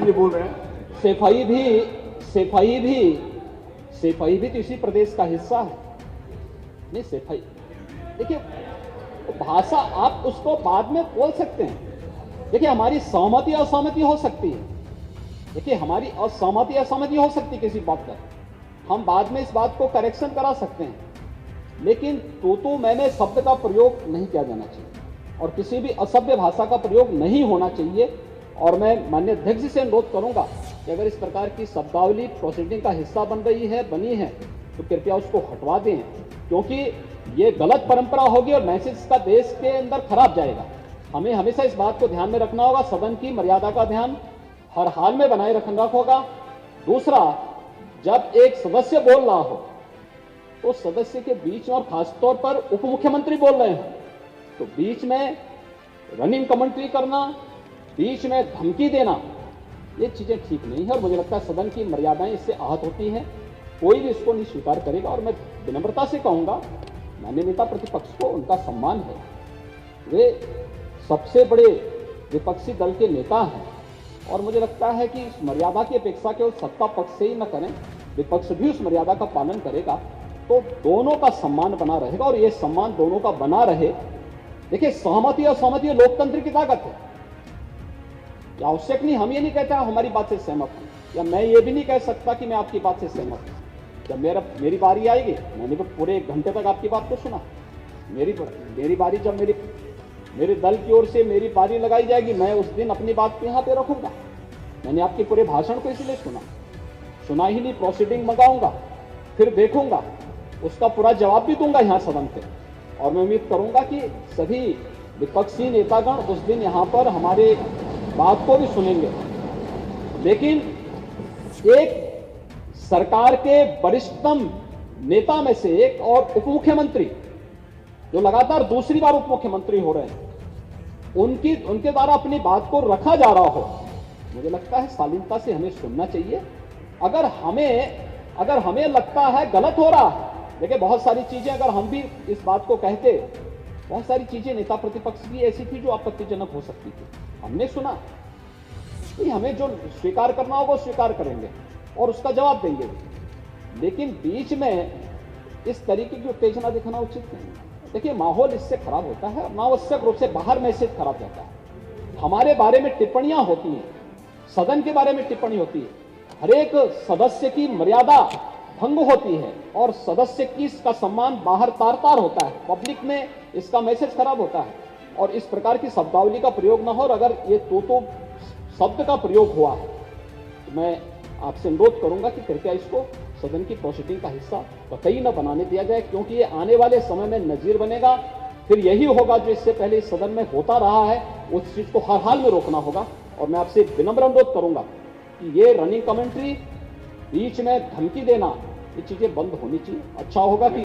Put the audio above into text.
मंत्री बोल रहे हैं। सेफई भी तो इसी प्रदेश का हिस्सा है। नहीं, सेफई देखिए, भाषा आप उसको बाद में बोल सकते हैं। देखिए, हमारी सहमति असहमति हो सकती है। देखिए, हमारी असहमति असहमति हो सकती है किसी बात पर, हम बाद में इस बात को करेक्शन करा सकते हैं, लेकिन तू मैंने शब्द का प्रयोग नहीं किया जाना चाहिए और किसी भी असभ्य भाषा का प्रयोग नहीं होना चाहिए। और मैं माननीय अध्यक्ष से अनुरोध करूंगा कि अगर इस प्रकार की शब्दावली प्रोसीडिंग का हिस्सा बनी है तो कृपया उसको हटवा दें, क्योंकि ये गलत परंपरा होगी और मैसेज का देश के अंदर खराब जाएगा। हमें हमेशा इस बात को ध्यान में रखना होगा, सदन की मर्यादा का ध्यान हर हाल में बनाए रखना होगा। दूसरा, जब एक सदस्य बोल रहा हो तो सदस्य के बीच में, और खासतौर पर उप मुख्यमंत्री बोल रहे हैं, तो बीच में रनिंग कमेंट्री करना, बीच में धमकी देना, ये चीजें ठीक नहीं है और मुझे लगता है सदन की मर्यादाएं इससे आहत होती हैं। कोई भी इसको नहीं स्वीकार करेगा और मैं विनम्रता से कहूंगा, माननीय नेता प्रतिपक्ष को उनका सम्मान है, वे सबसे बड़े विपक्षी दल के नेता हैं और मुझे लगता है कि इस मर्यादा की अपेक्षा केवल सत्ता पक्ष से ही न करें, विपक्ष भी उस मर्यादा का पालन करेगा तो दोनों का सम्मान बना रहेगा और ये सम्मान दोनों का बना रहे। देखिए, सहमति और सहमति लोकतंत्र की ताकत है, आवश्यक नहीं, हम ये नहीं कहते हमारी बात से सहमत हूं, या मैं ये भी नहीं कह सकता कि मैं आपकी बात से सहमत हूं। जब मेरी बारी आएगी, मैंने तो पूरे 1 घंटे तक आपकी बात को सुना, मेरी बारी जब मेरे दल की ओर से मेरी बारी लगाई जाएगी, मैं उस दिन अपनी बात को यहाँ पे रखूंगा। मैंने आपके पूरे भाषण को इसलिए सुना ही नहीं, प्रोसीडिंग मंगाऊंगा, फिर देखूंगा, उसका पूरा जवाब भी दूंगा यहाँ सदन पे और मैं उम्मीद करूंगा कि सभी विपक्षी नेतागण उस दिन यहाँ पर हमारे बात को भी सुनेंगे। लेकिन एक सरकार के वरिष्ठतम नेता में से एक और उप मुख्यमंत्री जो लगातार दूसरी बार उप मुख्यमंत्री हो रहे हैं, उनके द्वारा अपनी बात को रखा जा रहा हो, मुझे लगता है शालीनता से हमें सुनना चाहिए। अगर हमें लगता है गलत हो रहा है, देखिए बहुत सारी चीजें अगर हम भी इस बात को कहते, बहुत सारी चीजें नेता प्रतिपक्ष की ऐसी थी जो आपत्तिजनक हो सकती थी, हमने सुना कि हमें जो स्वीकार करना होगा स्वीकार करेंगे और उसका जवाब देंगे, लेकिन बीच में इस तरीके की उत्तेजना दिखाना उचित नहीं है। देखिए, माहौल इससे खराब होता है, अनावश्यक रूप से बाहर मैसेज खराब जाता है। हमारे बारे में टिप्पणियां होती हैं, सदन के बारे में टिप्पणी होती है, हर एक सदस्य की मर्यादा भंग होती है और सदस्य की इसका सम्मान बाहर तार होता है, पब्लिक में इसका मैसेज खराब होता है और इस प्रकार की शब्दावली का प्रयोग न हो। और अगर ये तो शब्द का प्रयोग हुआ है तो मैं आपसे अनुरोध करूंगा कि कृपया इसको सदन की प्रोसीडिंग का हिस्सा कतई न बनाने दिया जाए, क्योंकि ये आने वाले समय में नजीर बनेगा। फिर यही होगा जो इससे पहले इस सदन में होता रहा है, उस चीज को हर हाल में रोकना होगा। और मैं आपसे विनम्र अनुरोध करूंगा कि ये रनिंग कमेंट्री, बीच में धमकी देना, ये चीजें बंद होनी चाहिए। अच्छा होगा कि